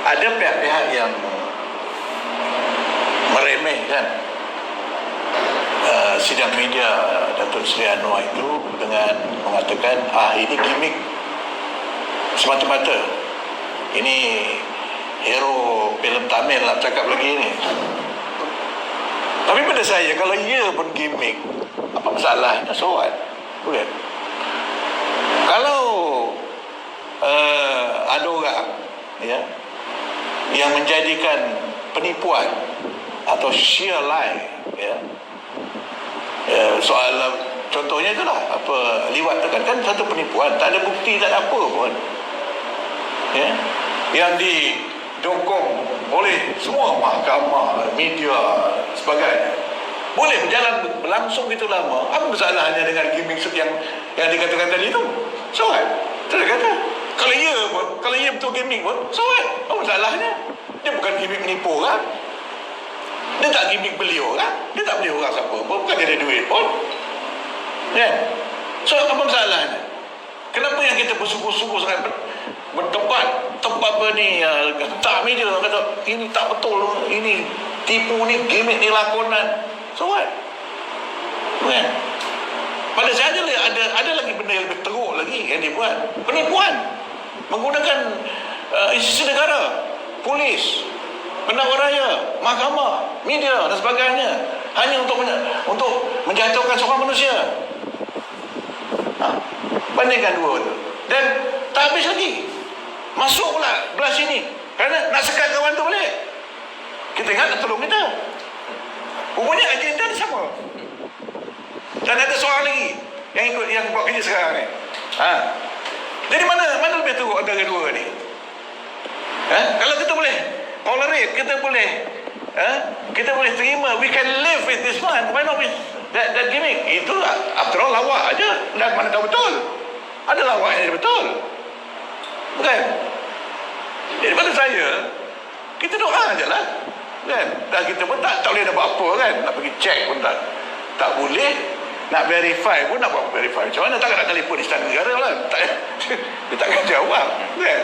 ada pihak-pihak yang meremehkan sidang media Datuk Seri Anwar itu dengan mengatakan ini gimmick semata-mata, ini hero filem Tamil lah cakap lagi ni. Tapi pada saya, kalau ia pun gimmick, apa masalahnya? So what? Bukan? Kalau ada orang yang menjadikan penipuan atau sheer lie, soal contohnya itulah apa, liwat tu kan satu penipuan, tak ada bukti, tak ada apa pun, yang didokong oleh semua mahkamah, media, sebagainya, boleh berjalan berlangsung begitu lama. Apa masalahnya dengan gimmick yang dikatakan tadi itu? So what? Itu dia kata, kalau ia betul gimmick pun, so what? Apa masalahnya? Dia bukan gimmick menipu orang, dia tak gimmick beli orang, dia tak beli orang siapa pun, bukan dia ada duit pun, so apa masalahnya? Kenapa yang kita bersungguh-sungguh sangat berdebat apa ni, tak media kata ini tak betul, ini tipu, ni gimmick, ni lakonan, so what? Bukan? Pada saya ada lagi benda yang lebih teruk lagi yang dia buat, penipuan menggunakan institusi negara, polis, pendakwa raya, mahkamah, media dan sebagainya, hanya untuk menjatuhkan seorang manusia. Bandingkan dua tu, dan tak habis lagi, masuk pula belah sini kerana nak sekat kawan tu balik. Kita ingat nak tolong kita, rupanya agenda dia sama. Dan ada seorang lagi yang buat kerja sekarang ni. Jadi mana lebih teruk antara dua ni? Kalau kita boleh tolerate, kita boleh terima, we can live with this one, why not with that gimmick? Itu after all lawak aja, dan mana tahu betul, ada lawaknya betul, bukan? Jadi pada saya, kita doa aja lah, kan? Dan kita pun tak boleh nak buat apa, kan? Nak pergi check pun tak boleh, nak verify pun nak buat verify macam mana? Takkan nak telefon Istana Negara lah, dia takkan jawab, kan?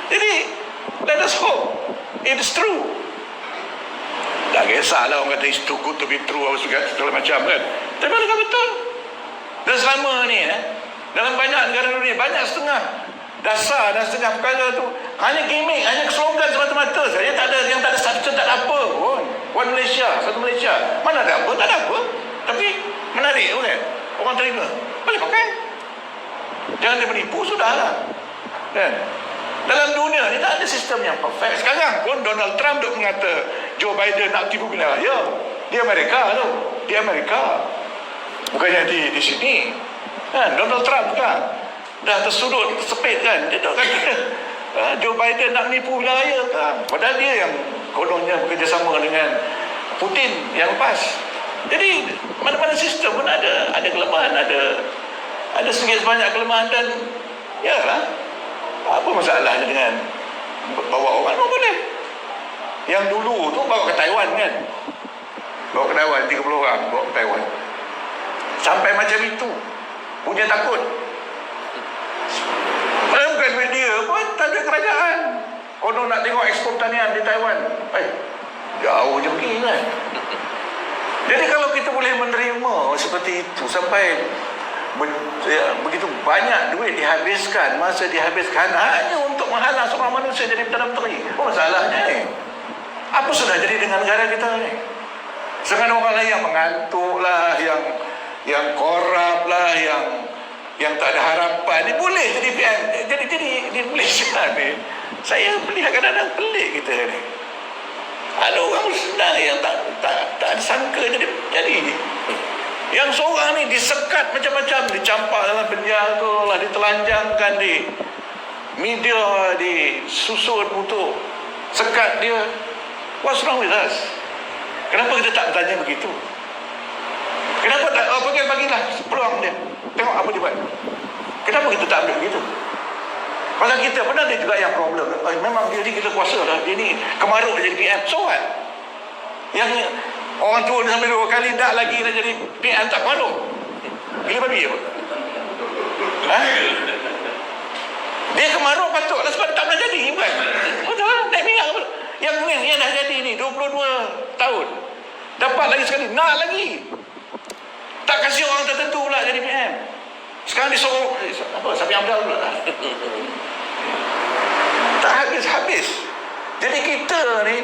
Jadi let us hope it is true. Tak kisahlah orang kata it's too good to be true, segala macam, kan? Tapi adakah betul? Dan selama ni dalam banyak negara dunia, banyak setengah dasar dan setengah perkara tu hanya gimmick, hanya slogan semata-mata saja, yang tak ada substance, tak ada apa pun. One Malaysia, satu Malaysia, mana ada apa, tak ada apa, tapi menarik, kan? Orang terima, boleh pakai, jangan dia menipu, sudahlah, kan? Dalam dunia ni tak ada sistem yang perfect. Sekarang pun Donald Trump duk mengata Joe Biden nak tipu pilihan raya di Amerika tu, di Amerika, bukannya di sini, kan? Donald Trump kan dah tersudut, tersepit, kan? Dia duk kata Joe Biden nak menipu pilihan raya kan? Padahal dia yang kononnya bekerjasama dengan Putin yang lepas. Jadi mana-mana sistem pun ada kelemahan, ada sedikit sebanyak kelemahan, dan yalah, apa masalahnya dengan bawa orang? Boleh. Yang dulu tu bawa ke Taiwan, kan? Bawa ke Taiwan, 30 orang bawa ke Taiwan. Sampai macam itu, punya takut. Bukan duit dia pun, tak ada kerajaan. Konon nak tengok ekspor pertanian di Taiwan. Jauh je pergi, kan? Jadi kalau kita boleh menerima seperti itu, sampai begitu banyak duit dihabiskan, masa dihabiskan hanya untuk menghalang seorang manusia jadi Perdana Menteri, apa masalahnya ni? Apa sudah jadi dengan negara kita ni? Sedangkan orang lain yang mengantuk lah, yang korup lah, yang tak ada harapan, dia boleh jadi PM. Jadi di Malaysia ni, saya melihat kadang-kadang pelik kita ni. Ada orang sedang yang tak ada sangka jadi yang seorang ni disekat macam-macam, dicampak dalam penjara lah, ditelanjangkan di media, disusun untuk sekat dia. What's wrong with us? Kenapa kita tak bertanya begitu? Kenapa tak bagilah peluang dia, tengok apa dia buat? Kenapa kita tak ambil begitu? Pasal kita pernah ada juga yang problem, memang dia ni kita kuasa lah, dia ni kemaruk jadi PM, so what? Yang orang tua sampai 2 kali dah lagi nak jadi PM tak kemaruk, gila babi apa? Dia kemaruk patutlah sebab tak pernah jadi, bukan? Betul, naik minyak lagi sekali, nak lagi. Tak kasih orang tertentu pula jadi PM. Sekarang disuruh apa? Sapi Abdal pula. Tak habis-habis. Jadi kita ni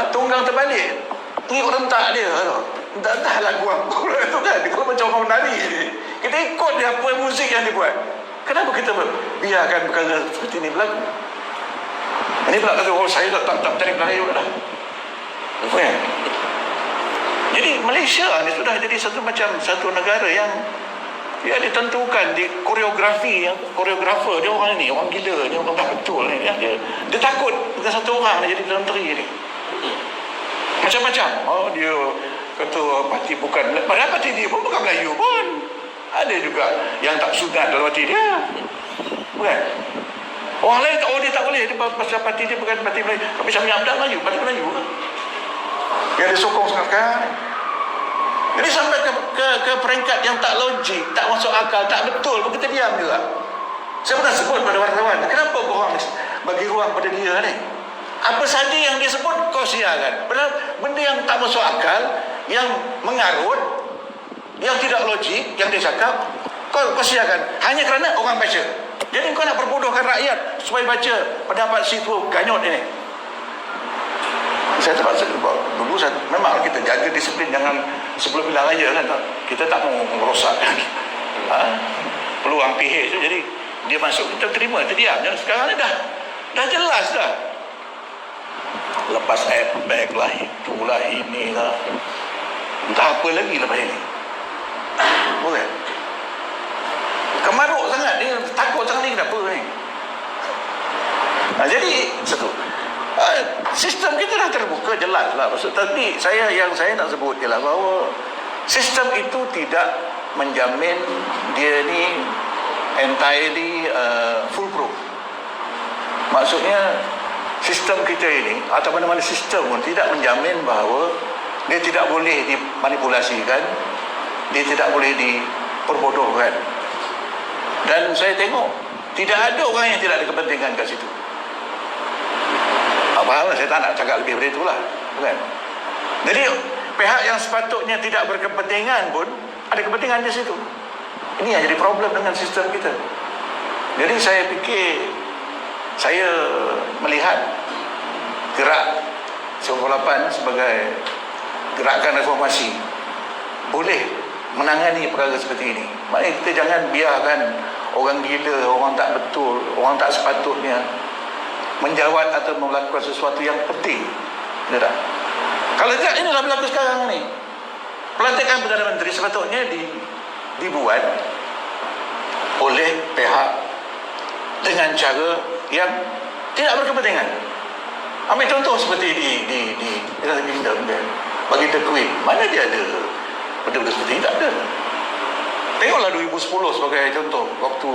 tunggang terbalik. Tengok rentak dia. Dah lagu apa tu kan. Dia macam orang menari ni. Kita ikut dia apa muzik yang dia buat. Kenapa kita biarkan perkara seperti ini berlaku? Ini pula kata, saya tak cari pelahir dah. Kan? Jadi Malaysia ni sudah jadi satu negara yang dia ditentukan di koreografi, yang koreografer dia orang ni, orang gila ni, orang tak betul ni. Dia takut dengan satu orang ni jadi dalam menteri ni. Macam-macam. Dia ketua parti bukan, padahal parti dia pun bukan Melayu pun. Ada juga yang tak sunat dalam parti dia. Bukan? Orang lain dia tak boleh. Dia pasal parti dia bukan parti Melayu. Tapi Syamil Abdal Melayu, parti Melayu kan? Yang dia sokong sangat. Jadi sampai ke peringkat yang tak logik, tak masuk akal, tak betul pun kita diam juga. Saya pernah sebut pada wartawan, kenapa korang bagi ruang pada dia ni? Apa saja yang dia sebut kau siarkan. Padahal benda yang tak masuk akal, yang mengarut, yang tidak logik, yang dia cakap, kau siarkan hanya kerana orang baca. Jadi kau nak perbodohkan rakyat supaya baca pendapat situ ganyot ini. Saya terpaksa dulu memang kita jaga disiplin, jangan sebelum pilihan raya kan, kita tak mau merosakkan peluang PH tu. Jadi dia masuk, kita terima, kita diam. Sekarang ni dah jelas dah. Lepas airbag lah, itulah, inilah, entah apa lagi lepas ini. Bukan? Kemaruk sangat, dia takut sangat ni, kenapa ni? Jadi satu, sistem kita dah terbuka, jelas lah. Tapi yang saya nak sebut ialah bahawa sistem itu tidak menjamin dia ni entirely foolproof. Maksudnya sistem kita ini atau mana-mana sistem pun tidak menjamin bahawa dia tidak boleh dimanipulasikan, dia tidak boleh diperbodohkan. Dan saya tengok tidak ada orang yang tidak ada kepentingan kat situ. Faham lah, saya tak nak cakap lebih dari itulah, bukan? Jadi pihak yang sepatutnya tidak berkepentingan pun ada kepentingan di situ. Ini yang jadi problem dengan sistem kita. Jadi saya fikir, saya melihat gerak 98 sebagai gerakan reformasi boleh menangani perkara seperti ini. Maknanya kita jangan biarkan orang gila, orang tak betul, orang tak sepatutnya menjawat atau melakukan sesuatu yang penting. Tak? Kalau tidak, inilah berlaku sekarang ni. Pelantikan Perdana Menteri sepatutnya dibuat oleh pihak dengan cara yang tidak berkepentingan. Ambil contoh seperti di United Kingdom, bagi The Queen, mana dia ada benda-benda seperti ini? Tak ada. Tengoklah 2010 sebagai contoh, waktu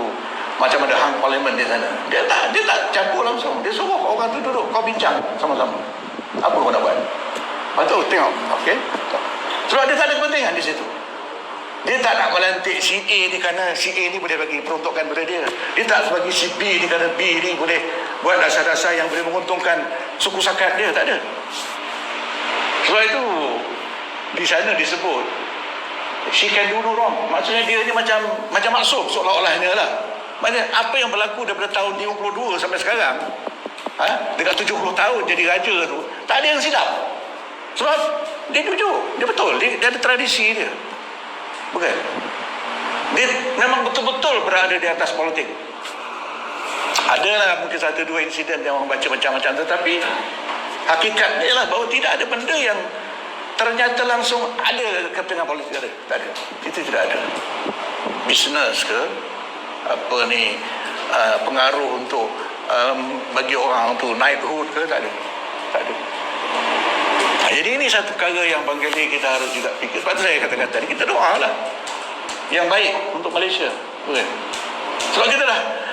macam ada hang parlimen di sana. Dia tak campur langsung. Dia suruh orang tu duduk, kau bincang sama-sama. Apa kau nak buat? Lepas tu tengok, okey. Sebab dia tak ada kepentingan di situ. Dia tak nak melantik si A ni kerana si A ni boleh bagi peruntukan pada dia. Dia tak bagi si B ni kerana B ni boleh buat dasar-dasar yang boleh menguntungkan suku sakat dia. Tak ada. Sebab itu di sana disebut she can do no wrong. Maksudnya dia ni macam maksum seolah-olahnya lah. Maksudnya apa yang berlaku daripada tahun 52 sampai sekarang, dekat 70 tahun jadi raja tu, tak ada yang silap. Sebab dia jujur, dia betul, dia ada tradisi dia. Bukan? Dia memang betul-betul berada di atas politik. Adalah mungkin satu dua insiden yang orang baca macam-macam, tetapi hakikatnya ialah bahawa tidak ada benda yang ternyata langsung ada kepentingan politik. Tak ada. Itu tidak ada. Bisnes ke apa ni, pengaruh untuk bagi orang tu knighthood ke, tak ada. Jadi ini satu perkara yang barangkali kita harus juga fikir. Sebab tu saya katakan tadi, kita doa lah yang baik untuk Malaysia, bukan? Sebab kita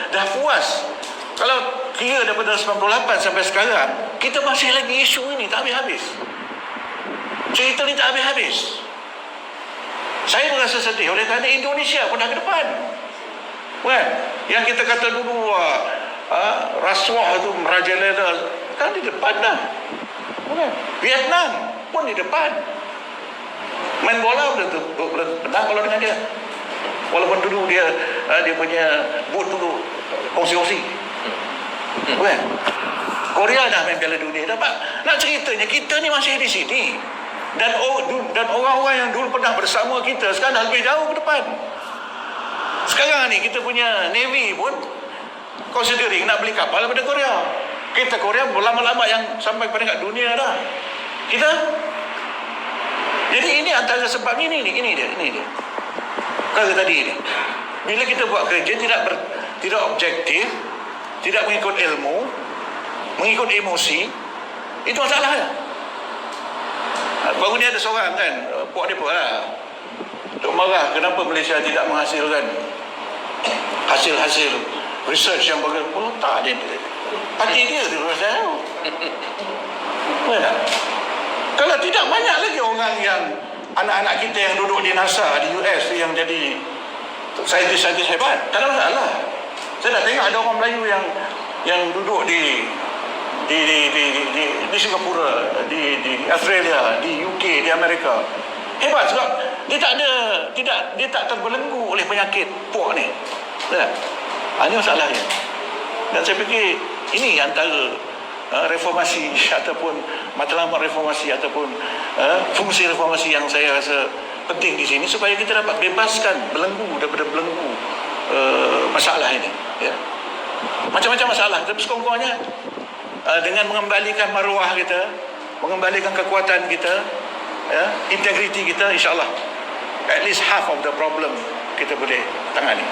dah puas. Kalau kira daripada 98 sampai sekarang, kita masih lagi isu ini tak habis-habis. Cerita ni tak habis-habis. Saya merasa sedih oleh kerana Indonesia pun dah ke depan. Kan? Yang kita kata dulu rasuah tu merajalela, kan di depan dah. Kan? Vietnam pun di depan. Main bola boleh menang kalau dengan dia. Walaupun dulu dia punya boot dulu kongsi-kongsi. Bukan? Korea dah main Piala Dunia. Nak ceritanya kita ni masih di sini. Dan orang-orang yang dulu pernah bersama kita sekarang dah lebih jauh ke depan. Sekarang ni kita punya Navy pun considering nak beli kapal daripada Korea. Kita Korea lama-lama yang sampai peringkat dunia dah. Kita. Jadi ini antara sebab ini dia. Kata tadi ni. Bila kita buat kerja tidak objektif, tidak mengikut ilmu, mengikut emosi, itu masalahnya. Baru ni ada seorang kan, puak dia pun Duk marah kenapa Malaysia tidak menghasilkan hasil-hasil research yang bagus. Oh tak, hati dia rasa. Kalau tidak, banyak lagi orang yang anak-anak kita yang duduk di NASA di US yang jadi saintis-saintis hebat. Tak ada masalah. Saya dah tengok ada orang Melayu yang duduk di Singapura, di Australia, di UK, di Amerika. Hebat sebab dia tak terbelenggu oleh penyakit puak ni. Ini masalahnya. Dan saya fikir ini antara reformasi ataupun matlamat reformasi ataupun fungsi reformasi yang saya rasa penting di sini, supaya kita dapat bebaskan belenggu daripada belenggu masalah ini, ya. Macam-macam masalah, tapi sekurang-kurangnya dengan mengembalikan maruah kita, mengembalikan kekuatan kita, ya, integriti kita, insyaAllah at least half of the problem kita boleh tangani.